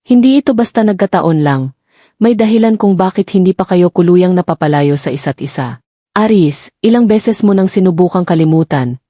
Hindi ito basta nagkataon lang. May dahilan kung bakit hindi pa kayo kuluyang napapalayo sa isa't isa. Aries, ilang beses mo nang sinubukang kalimutan.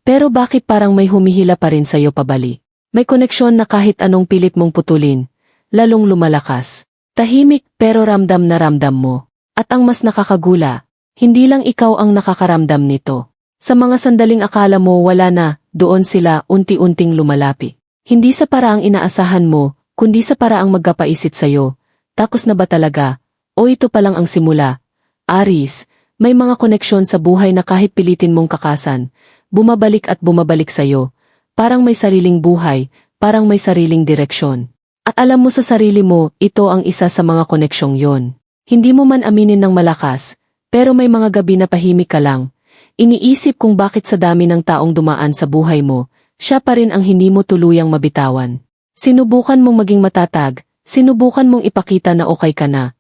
Pero bakit parang may humihila pa rin sa'yo pabalik? May koneksyon na kahit anong pilit mong putulin, lalong lumalakas. Tahimik pero ramdam na ramdam mo. At ang mas nakakagula, hindi lang ikaw ang nakakaramdam nito. Sa mga sandaling akala mo wala na, doon sila unti-unting lumalapit. Hindi sa paraang inaasahan mo, kundi sa paraang magkapaisit sa'yo. Takos na ba talaga? O ito pa lang ang simula? Aries, may mga koneksyon sa buhay na kahit pilitin mong kakasan, bumabalik at bumabalik sa'yo. Parang may sariling buhay, parang may sariling direksyon. At alam mo sa sarili mo, ito ang isa sa mga koneksyong yon. Hindi mo man aminin ng malakas, pero may mga gabi na pahimik ka lang. Iniisip kung bakit sa dami ng taong dumaan sa buhay mo, siya pa rin ang hindi mo tuluyang mabitawan. Sinubukan mong maging matatag, sinubukan mong ipakita na okay ka na.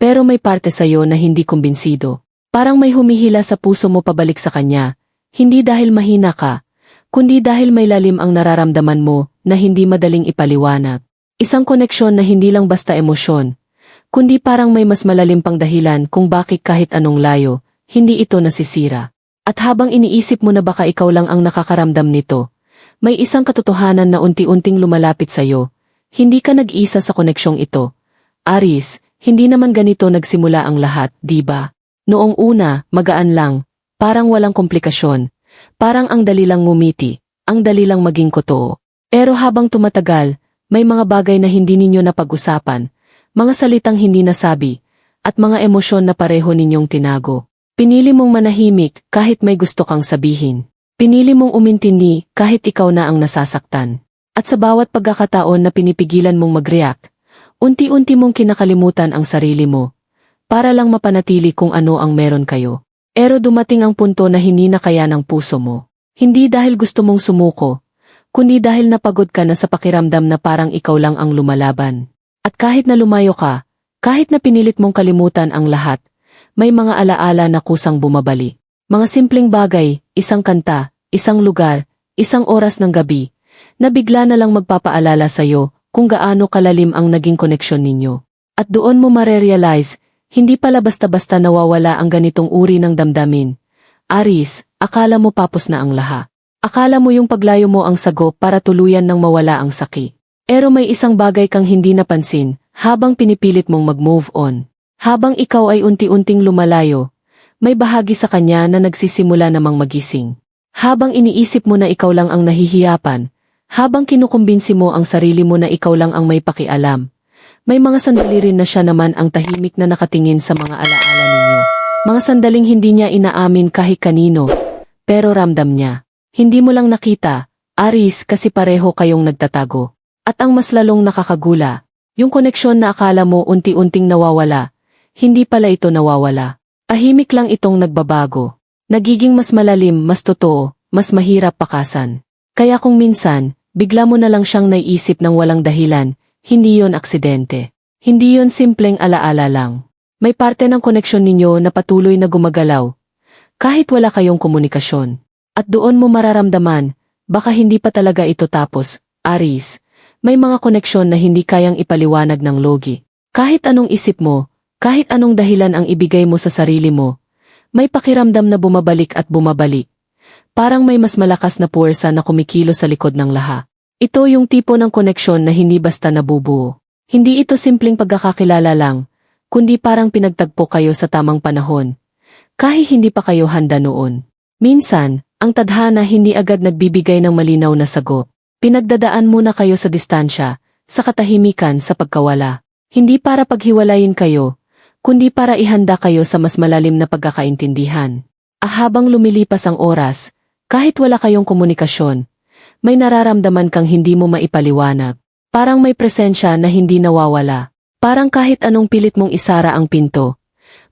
Pero may parte sa'yo na hindi kumbinsido. Parang may humihila sa puso mo pabalik sa kanya. Hindi dahil mahina ka, kundi dahil may lalim ang nararamdaman mo na hindi madaling ipaliwanag. Isang koneksyon na hindi lang basta emosyon, kundi parang may mas malalim pang dahilan kung bakit kahit anong layo, hindi ito nasisira. At habang iniisip mo na baka ikaw lang ang nakakaramdam nito, may isang katotohanan na unti-unting lumalapit sa'yo. Hindi ka nag-isa sa koneksyong ito. Aries, hindi naman ganito nagsimula ang lahat, di ba? Noong una, magaan lang, parang walang komplikasyon, parang ang dali lang ngumiti, ang dali lang maging totoo. Pero habang tumatagal, may mga bagay na hindi ninyo napag-usapan, mga salitang hindi nasabi, at mga emosyon na pareho ninyong tinago. Pinili mong manahimik kahit may gusto kang sabihin. Pinili mong umintindi kahit ikaw na ang nasasaktan. At sa bawat pagkakataon na pinipigilan mong mag-react, unti-unti mong kinakalimutan ang sarili mo, para lang mapanatili kung ano ang meron kayo. Pero dumating ang punto na hindi na kaya ng puso mo. Hindi dahil gusto mong sumuko, kundi dahil napagod ka na sa pakiramdam na parang ikaw lang ang lumalaban. At kahit na lumayo ka, kahit na pinilit mong kalimutan ang lahat, may mga alaala na kusang bumabali. Mga simpleng bagay, isang kanta, isang lugar, isang oras ng gabi, na bigla na lang magpapaalala sa'yo kung gaano kalalim ang naging koneksyon ninyo. At doon mo marerealize, hindi pala basta-basta nawawala ang ganitong uri ng damdamin. Aries, akala mo tapos na ang lahat. Akala mo yung paglayo mo ang sago para tuluyan nang mawala ang sakit. Pero may isang bagay kang hindi napansin habang pinipilit mong mag-move on. Habang ikaw ay unti-unting lumalayo, may bahagi sa kanya na nagsisimula namang magising. Habang iniisip mo na ikaw lang ang nahihiyapan, habang kinukumbinsi mo ang sarili mo na ikaw lang ang may pakialam, may mga sandali rin na siya naman ang tahimik na nakatingin sa mga alaala ninyo. Mga sandaling hindi niya inaamin kahit kanino, pero ramdam niya. Hindi mo lang nakita, Aries, kasi pareho kayong nagtatago. At ang mas lalong nakakagula, yung koneksyon na akala mo unti-unting nawawala, hindi pala ito nawawala. Ahimik lang itong nagbabago. Nagiging mas malalim, mas totoo, mas mahirap pakasan. Kaya kung minsan, bigla mo na lang siyang naiisip ng walang dahilan, hindi yon aksidente. Hindi yon simpleng alaala lang. May parte ng koneksyon ninyo na patuloy na gumagalaw, kahit wala kayong komunikasyon. At doon mo mararamdaman, baka hindi pa talaga ito tapos, Aries. May mga koneksyon na hindi kayang ipaliwanag ng logi. Kahit anong isip mo, kahit anong dahilan ang ibigay mo sa sarili mo, may pakiramdam na bumabalik at bumabalik. Parang may mas malakas na puwersa na kumikilo sa likod ng lahat. Ito yung tipo ng koneksyon na hindi basta nabubuo. Hindi ito simpleng pagkakakilala lang, kundi parang pinagtagpo kayo sa tamang panahon, kahit hindi pa kayo handa noon. Minsan, ang tadhana hindi agad nagbibigay ng malinaw na sagot. Pinagdadaan muna kayo sa distansya, sa katahimikan, sa pagkawala. Hindi para paghiwalayin kayo, kundi para ihanda kayo sa mas malalim na pagkakaintindihan. Habang lumilipas ang oras, kahit wala kayong komunikasyon, may nararamdaman kang hindi mo maipaliwanag. Parang may presensya na hindi nawawala. Parang kahit anong pilit mong isara ang pinto,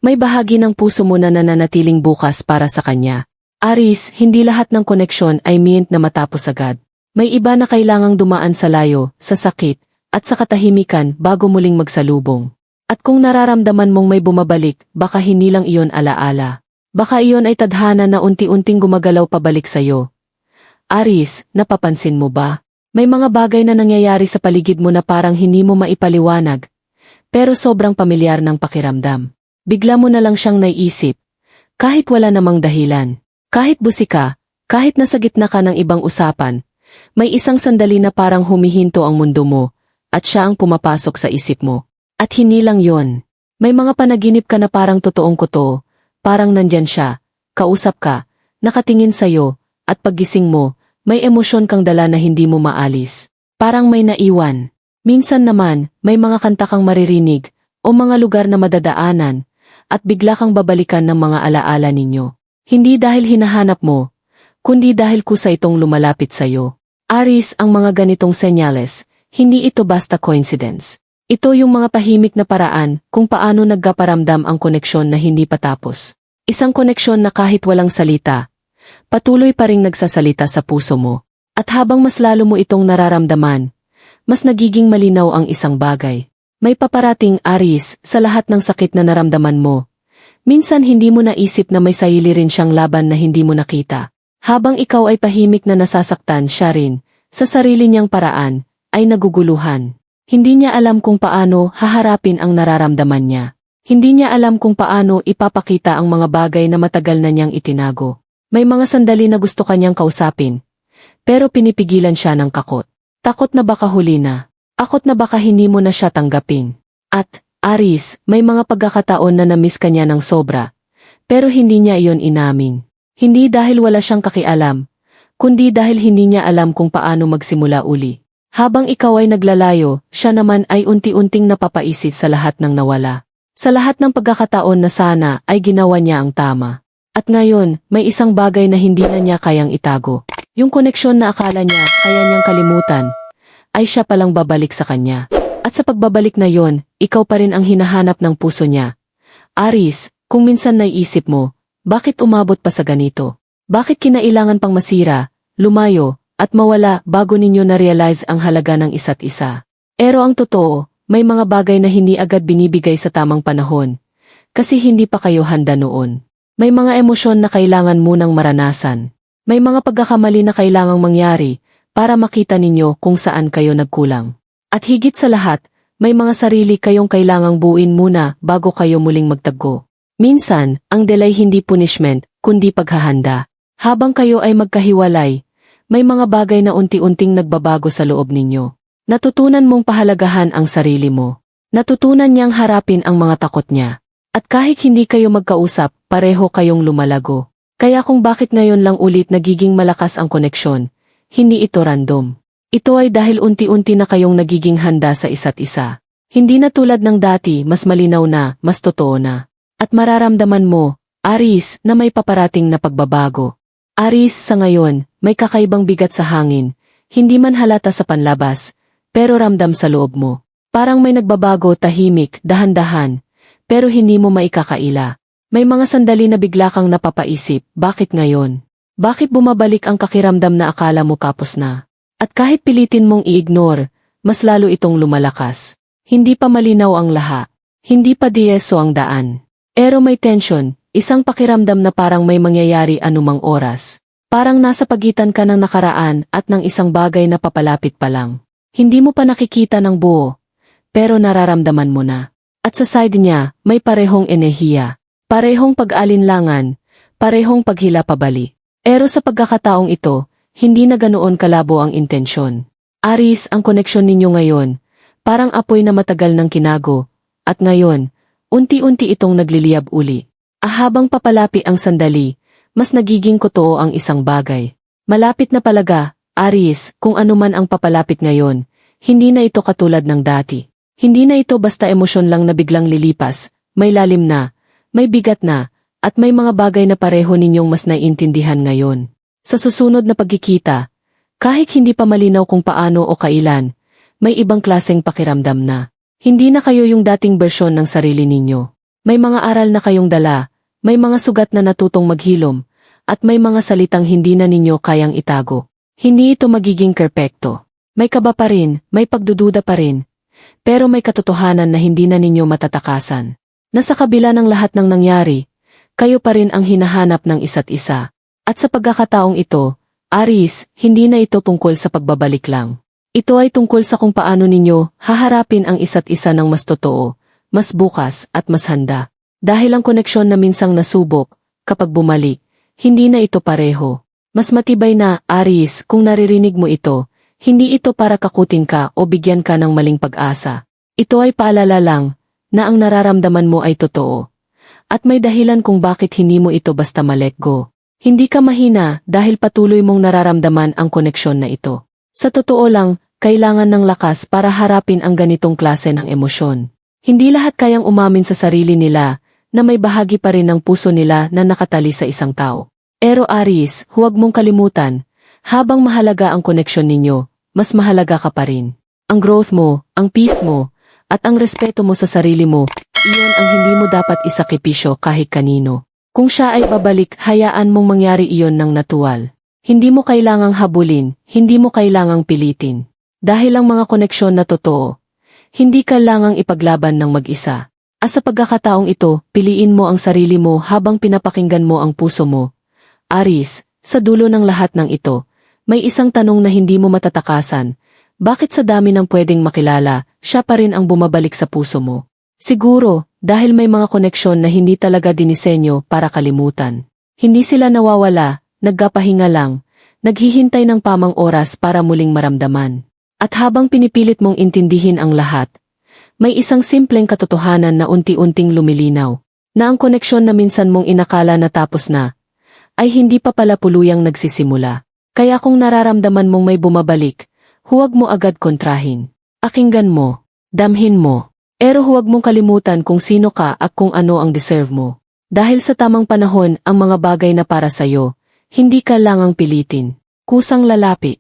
may bahagi ng puso mo na nananatiling bukas para sa kanya. Aries, hindi lahat ng koneksyon ay meant na matapos agad. May iba na kailangang dumaan sa layo, sa sakit, at sa katahimikan bago muling magsalubong. At kung nararamdaman mong may bumabalik, baka hindi lang iyon alaala. Baka iyon ay tadhana na unti-unting gumagalaw pabalik sa'yo. Aries, napapansin mo ba? May mga bagay na nangyayari sa paligid mo na parang hindi mo maipaliwanag, pero sobrang pamilyar ng pakiramdam. Bigla mo na lang siyang naiisip, kahit wala namang dahilan. Kahit busi ka, kahit nasa gitna ka ng ibang usapan, may isang sandali na parang humihinto ang mundo mo, at siya ang pumapasok sa isip mo. At hindi lang yon. May mga panaginip ka na parang totoong totoo, parang nandyan siya, kausap ka, nakatingin sa'yo, at paggising mo, may emosyon kang dala na hindi mo maalis. Parang may naiwan. Minsan naman, may mga kanta kang maririnig, o mga lugar na madadaanan, at bigla kang babalikan ng mga alaala ninyo. Hindi dahil hinahanap mo, kundi dahil kusa itong lumalapit sa'yo. Aries, ang mga ganitong senyales, hindi ito basta coincidence. Ito yung mga tahimik na paraan kung paano nagkaparamdam ang koneksyon na hindi patapos. Isang koneksyon na kahit walang salita, patuloy pa ring nagsasalita sa puso mo. At habang mas lalo mo itong nararamdaman, mas nagiging malinaw ang isang bagay. May paparating, Aries, sa lahat ng sakit na naramdaman mo. Minsan hindi mo naisip na may sarili rin siyang laban na hindi mo nakita. Habang ikaw ay tahimik na nasasaktan, siya rin, sa sarili niyang paraan, ay naguguluhan. Hindi niya alam kung paano haharapin ang nararamdaman niya. Hindi niya alam kung paano ipapakita ang mga bagay na matagal na niyang itinago. May mga sandali na gusto kanyang kausapin, pero pinipigilan siya ng takot. Takot na baka huli na. Takot na baka hindi mo na siya tanggapin. At, Aries, may mga pagkakataon na namiss ka niya ng sobra, pero hindi niya iyon inamin. Hindi dahil wala siyang kakialam, kundi dahil hindi niya alam kung paano magsimula uli. Habang ikaw ay naglalayo, siya naman ay unti-unting napapaisip sa lahat ng nawala. Sa lahat ng pagkakataon na sana ay ginawa niya ang tama. At ngayon, may isang bagay na hindi na niya kayang itago. Yung koneksyon na akala niya kaya niyang kalimutan, ay siya palang babalik sa kanya. At sa pagbabalik na yon, ikaw pa rin ang hinahanap ng puso niya. Aries, kung minsan naiisip mo, bakit umabot pa sa ganito? Bakit kinailangan pang masira, lumayo, at mawala bago ninyo na-realize ang halaga ng isa't isa? Pero ang totoo, may mga bagay na hindi agad binibigay sa tamang panahon, kasi hindi pa kayo handa noon. May mga emosyon na kailangan munang maranasan. May mga pagkakamali na kailangang mangyari, para makita ninyo kung saan kayo nagkulang. At higit sa lahat, may mga sarili kayong kailangang buuin muna bago kayo muling magtago. Minsan, ang delay hindi punishment, kundi paghahanda. Habang kayo ay magkahiwalay, may mga bagay na unti-unting nagbabago sa loob ninyo. Natutunan mong pahalagahan ang sarili mo. Natutunan niyang harapin ang mga takot niya. At kahit hindi kayo magkausap, pareho kayong lumalago. Kaya kung bakit ngayon lang ulit nagiging malakas ang koneksyon, hindi ito random. Ito ay dahil unti-unti na kayong nagiging handa sa isa't isa. Hindi na tulad ng dati, mas malinaw na, mas totoo na. At mararamdaman mo, Aries, na may paparating na pagbabago. Aries, sa ngayon, may kakaibang bigat sa hangin, hindi man halata sa panlabas, pero ramdam sa loob mo. Parang may nagbabago, tahimik, dahan-dahan, pero hindi mo maikakaila. May mga sandali na bigla kang napapaisip, bakit ngayon? Bakit bumabalik ang kakiramdam na akala mo kapos na? At kahit pilitin mong i-ignore, mas lalo itong lumalakas. Hindi pa malinaw ang laha. Hindi pa diyeso ang daan. Pero may tension, isang pakiramdam na parang may mangyayari anumang oras. Parang nasa pagitan ka ng nakaraan at ng isang bagay na papalapit pa lang. Hindi mo pa nakikita ng buo, pero nararamdaman mo na. At sa side niya, may parehong enerhiya. Parehong pag-alinlangan, parehong paghila pabali. Pero sa pagkakataong ito, hindi na ganoon kalabo ang intensyon. Aries, ang koneksyon ninyo ngayon, parang apoy na matagal nang kinago, at ngayon, unti-unti itong nagliliyab uli. Habang papalapi ang sandali, mas nagiging totoo ang isang bagay. Malapit na palaga, Aries, kung ano man ang papalapit ngayon, hindi na ito katulad ng dati. Hindi na ito basta emosyon lang na biglang lilipas, may lalim na, may bigat na, at may mga bagay na pareho ninyong mas naiintindihan ngayon. Sa susunod na pagkikita, kahit hindi pa malinaw kung paano o kailan, may ibang klaseng pakiramdam na. Hindi na kayo yung dating bersyon ng sarili ninyo. May mga aral na kayong dala, may mga sugat na natutong maghilom, at may mga salitang hindi na ninyo kayang itago. Hindi ito magiging perpekto. May kaba pa rin, may pagdududa pa rin, pero may katotohanan na hindi na ninyo matatakasan. Nasa kabila ng lahat ng nangyari, kayo pa rin ang hinahanap ng isa't isa. At sa pagkakataong ito, Aries, hindi na ito tungkol sa pagbabalik lang. Ito ay tungkol sa kung paano ninyo haharapin ang isa't isa ng mas totoo, mas bukas at mas handa. Dahil ang koneksyon na minsang nasubok, kapag bumalik, hindi na ito pareho. Mas matibay na, Aries, kung naririnig mo ito, hindi ito para kakutin ka o bigyan ka ng maling pag-asa. Ito ay paalala lang na ang nararamdaman mo ay totoo. At may dahilan kung bakit hindi mo ito basta ma-let go. Hindi ka mahina dahil patuloy mong nararamdaman ang koneksyon na ito. Sa totoo lang, kailangan ng lakas para harapin ang ganitong klase ng emosyon. Hindi lahat kayang umamin sa sarili nila na may bahagi pa rin ng puso nila na nakatali sa isang tao. Pero Aries, huwag mong kalimutan, habang mahalaga ang koneksyon ninyo, mas mahalaga ka pa rin. Ang growth mo, ang peace mo, at ang respeto mo sa sarili mo, iyon ang hindi mo dapat isakripisyo kahit kanino. Kung siya ay babalik, hayaan mong mangyari iyon ng natural. Hindi mo kailangang habulin, hindi mo kailangang pilitin. Dahil ang mga koneksyon na totoo, hindi kailangang ipaglaban ng mag-isa. At sa pagkakataong ito, piliin mo ang sarili mo habang pinapakinggan mo ang puso mo. Aries, sa dulo ng lahat ng ito, may isang tanong na hindi mo matatakasan. Bakit sa dami ng pwedeng makilala, siya pa rin ang bumabalik sa puso mo? Siguro, dahil may mga koneksyon na hindi talaga dinisenyo para kalimutan. Hindi sila nawawala, nagpapahinga lang, naghihintay ng pamang oras para muling maramdaman. At habang pinipilit mong intindihin ang lahat, may isang simpleng katotohanan na unti-unting lumilinaw, na ang koneksyon na minsan mong inakala na tapos na, ay hindi pa pala puluyang nagsisimula. Kaya kung nararamdaman mong may bumabalik, huwag mo agad kontrahin. Akinggan mo, damhin mo. Pero huwag mong kalimutan kung sino ka at kung ano ang deserve mo. Dahil sa tamang panahon ang mga bagay na para sa'yo, hindi ka langang pilitin. Kusang lalapi.